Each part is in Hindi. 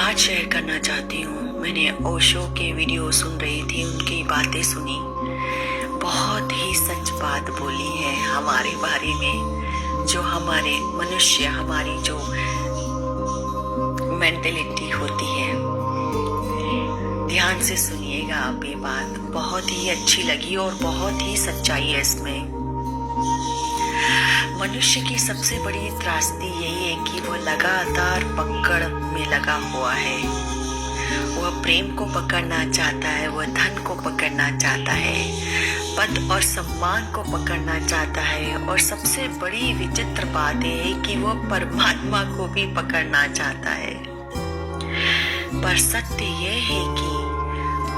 बात शेयर करना चाहती हूँ। मैंने ओशो के वीडियो सुन रही थी, उनकी बातें सुनी, बहुत ही सच बात बोली है हमारे बारे में। जो हमारे मनुष्य, हमारी जो मेंटेलिटी होती है, ध्यान से सुनिएगा आप। ये बात बहुत ही अच्छी लगी और बहुत ही सच्चाई है इसमें। मनुष्य की सबसे बड़ी त्रासदी यही है कि वह लगातार पकड़ में लगा हुआ है। वह प्रेम को पकड़ना चाहता है, वह धन को पकड़ना चाहता है, पद और सम्मान को पकड़ना चाहता है, और सबसे बड़ी विचित्र बात यह है कि वह परमात्मा को भी पकड़ना चाहता है। पर सत्य यह है कि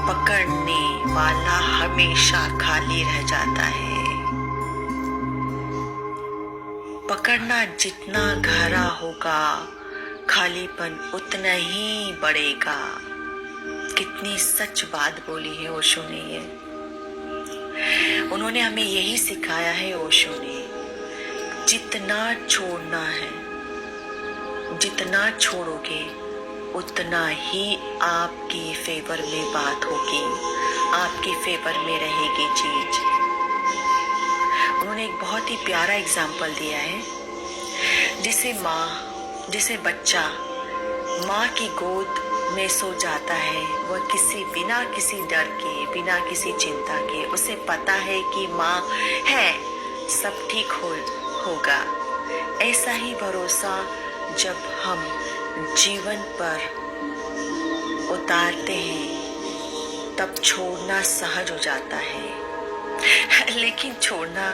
पकड़ने वाला हमेशा खाली रह जाता है। पकड़ना जितना गहरा होगा, खालीपन उतना ही बढ़ेगा। कितनी सच बात बोली है ओशो ने ये। उन्होंने हमें यही सिखाया है ओशो ने, जितना छोड़ना है, जितना छोड़ोगे उतना ही आपकी फेवर में बात होगी, आपके फेवर में रहेगी चीज। उन्होंने एक बहुत ही प्यारा एग्जाम्पल दिया है। जैसे बच्चा माँ की गोद में सो जाता है, वह बिना किसी डर के, बिना किसी चिंता के, उसे पता है कि माँ है, सब ठीक होगा। ऐसा ही भरोसा जब हम जीवन पर उतारते हैं तब छोड़ना सहज हो जाता है। लेकिन छोड़ना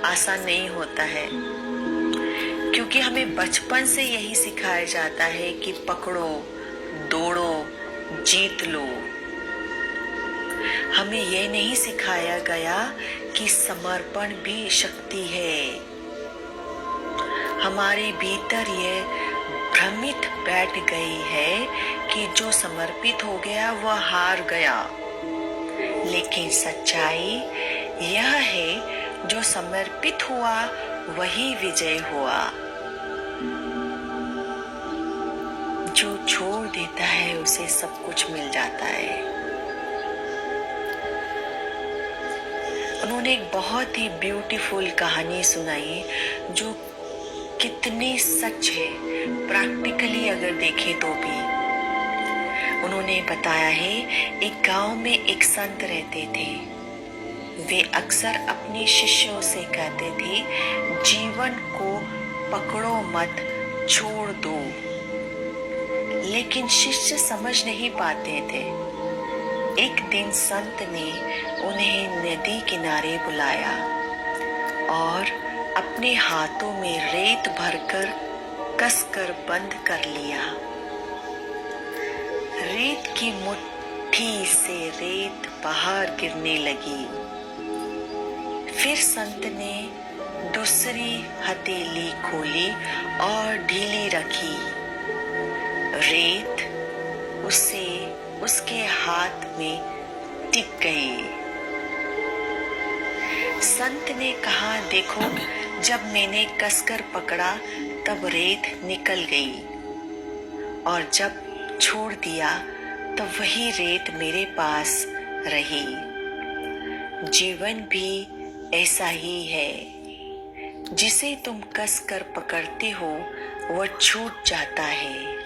आसान नहीं होता है, क्योंकि हमें बचपन से यही सिखाया जाता है कि पकड़ो, दौड़ो, जीत लो। हमें यह नहीं सिखाया गया कि समर्पण भी शक्ति है। हमारे भीतर यह भ्रमित बैठ गई है कि जो समर्पित हो गया वह हार गया। लेकिन सच्चाई यह है, जो समर्पित हुआ वही विजय हुआ। जो छोड़ देता है उसे सब कुछ मिल जाता है। उन्होंने एक बहुत ही ब्यूटीफुल कहानी सुनाई जो कितनी सच है, प्रैक्टिकली अगर देखें तो भी। उन्होंने बताया है, एक गांव में एक संत रहते थे। वे अक्सर अपने शिष्यों से कहते थे, जीवन को पकड़ो मत, छोड़ दो। लेकिन शिष्य समझ नहीं पाते थे। एक दिन संत ने उन्हें नदी किनारे बुलाया और अपने हाथों में रेत भरकर कसकर बंद कर लिया। रेत की मुट्ठी से रेत बाहर गिरने लगी। फिर संत ने दूसरी हथेली खोली और ढीली रखी। रेत उसके हाथ में टिक गई। संत ने कहा, देखो, जब मैंने कसकर पकड़ा तब रेत निकल गई, और जब छोड़ दिया तब वही रेत मेरे पास रही। जीवन भी ऐसा ही है। जिसे तुम कसकर पकड़ते हो वह छूट जाता है,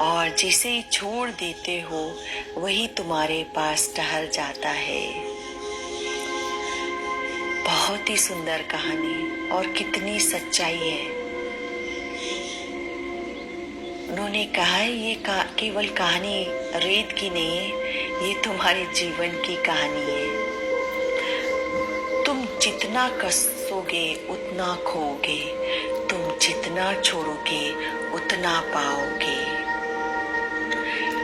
और जिसे छोड़ देते हो वही तुम्हारे पास टहल जाता है। बहुत ही सुंदर कहानी और कितनी सच्चाई है। उन्होंने कहा है, ये केवल कहानी रेत की नहीं है, ये तुम्हारे जीवन की कहानी है। तुम जितना कसोगे उतना खोओगे, तुम जितना छोड़ोगे उतना पाओगे।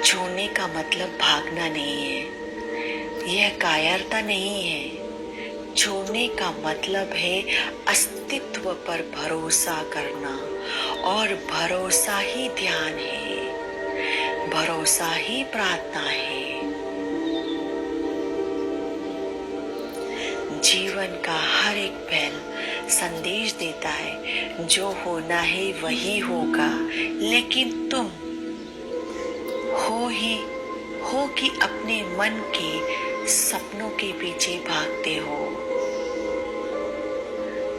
छोड़ने का मतलब भागना नहीं है, यह कायरता नहीं है। छोड़ने का मतलब है अस्तित्व पर भरोसा करना, और भरोसा ही ध्यान है, भरोसा ही प्रार्थना है। जीवन का हर एक पहल संदेश देता है, जो होना है वही होगा, लेकिन तुम हो कि अपने मन के सपनों के पीछे भागते हो।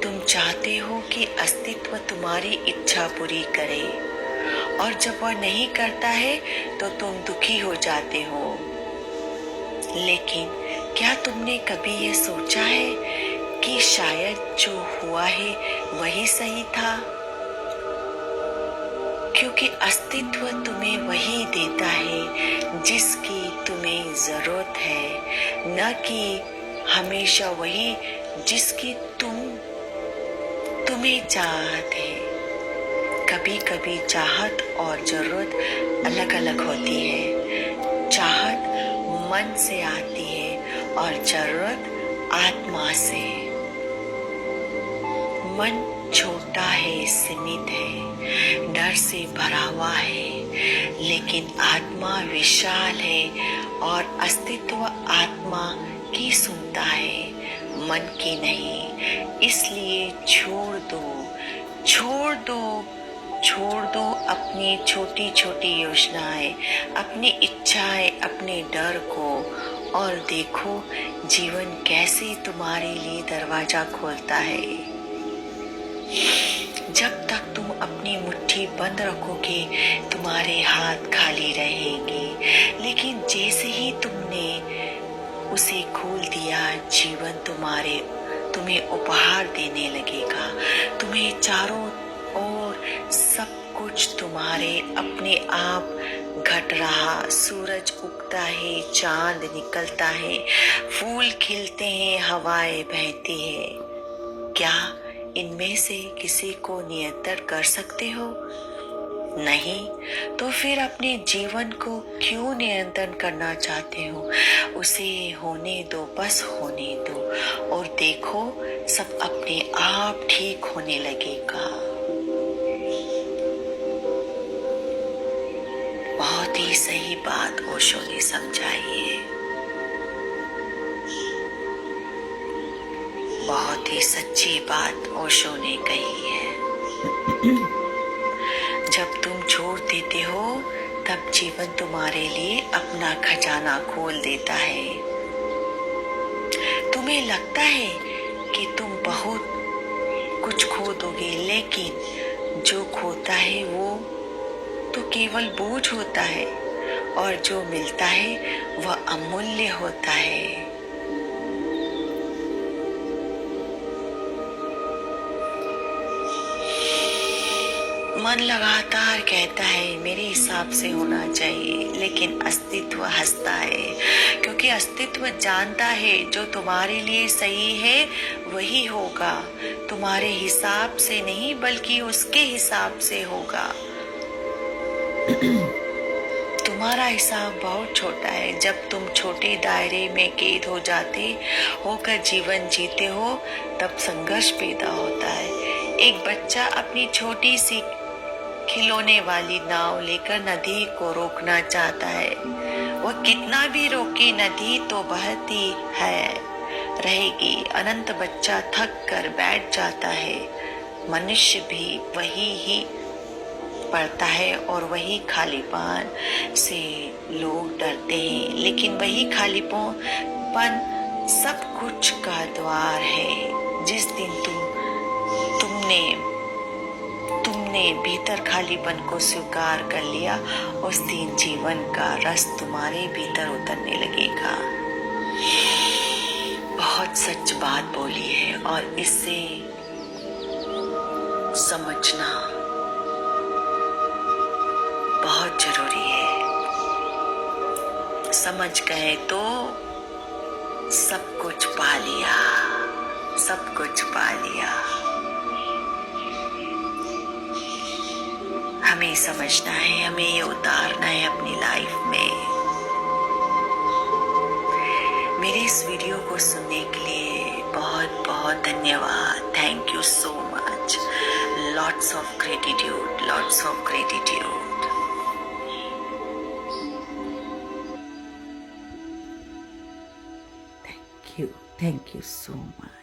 तुम चाहते हो कि अस्तित्व तुम्हारी इच्छा पूरी करे, और जब वह नहीं करता है तो तुम दुखी हो जाते हो। लेकिन क्या तुमने कभी ये सोचा है कि शायद जो हुआ है वही सही था? क्योंकि अस्तित्व तुम्हें वही देता है जिसकी तुम्हें जरूरत है, न कि हमेशा वही जिसकी तुम्हें चाहत है। कभी कभी चाहत और जरूरत अलग अलग होती है। चाहत मन से आती है और जरूरत आत्मा से। मन छोटा है, सीमित है, डर से भरा हुआ है, लेकिन आत्मा विशाल है और अस्तित्व आत्मा की सुनता है, मन की नहीं। इसलिए छोड़ दो अपनी छोटी छोटी योजनाएं, अपनी इच्छाएं, अपने डर को, और देखो जीवन कैसे तुम्हारे लिए दरवाजा खोलता है। जब तक तुम अपनी मुट्ठी बंद रखोगे तुम्हारे हाथ खाली रहेंगे, लेकिन जैसे ही तुमने उसे खोल दिया, जीवन तुम्हें उपहार देने लगेगा। तुम्हें चारों ओर सब कुछ तुम्हारे अपने आप घट रहा। सूरज उगता है, चांद निकलता है, फूल खिलते हैं, हवाएं बहती है। क्या इनमें से किसी को नियंत्रण कर सकते हो? नहीं, तो फिर अपने जीवन को क्यों नियंत्रण करना चाहते हो? उसे होने दो, बस होने दो, और देखो सब अपने आप ठीक होने लगेगा। बहुत ही सही बात ओशो ने समझाई है, बहुत ही सच्ची बात ओशो ने कही है। जब तुम छोड़ देते हो तब जीवन तुम्हारे लिए अपना खजाना खोल देता है। तुम्हें लगता है कि तुम बहुत कुछ खो दोगे, लेकिन जो खोता है वो तो केवल बोझ होता है, और जो मिलता है वह अमूल्य होता है। मन लगातार कहता है मेरे हिसाब से होना चाहिए, लेकिन अस्तित्व हंसता है, क्योंकि अस्तित्व जानता है जो तुम्हारे लिए सही है वही होगा। तुम्हारे हिसाब से नहीं, बल्कि उसके हिसाब से होगा। तुम्हारा हिसाब बहुत छोटा है। जब तुम छोटे दायरे में कैद हो जाते होकर जीवन जीते हो, तब संघर्ष पैदा होता है। एक बच्चा अपनी छोटी सी खिलौने वाली नाव लेकर नदी को रोकना चाहता है। वह कितना भी रोके, नदी तो बहती है रहेगी। अनंत बच्चा थक कर बैठ जाता है। मनुष्य भी वही ही पड़ता है, और वही खालीपन से लोग डरते हैं। लेकिन वही खालीपन सब कुछ का द्वार है। जिस दिन तुमने भीतर खालीपन को स्वीकार कर लिया, उस दिन जीवन का रस तुम्हारे भीतर उतरने लगेगा। बहुत सच बात बोली है, और इससे समझना बहुत जरूरी है। समझ गए तो सब कुछ पा लिया, सब कुछ पा लिया। हमें समझना है, हमें ये उतारना है अपनी लाइफ में। मेरे इस वीडियो को सुनने के लिए बहुत बहुत धन्यवाद। Thank you so much. Lots of gratitude, lots of gratitude. Thank you so much.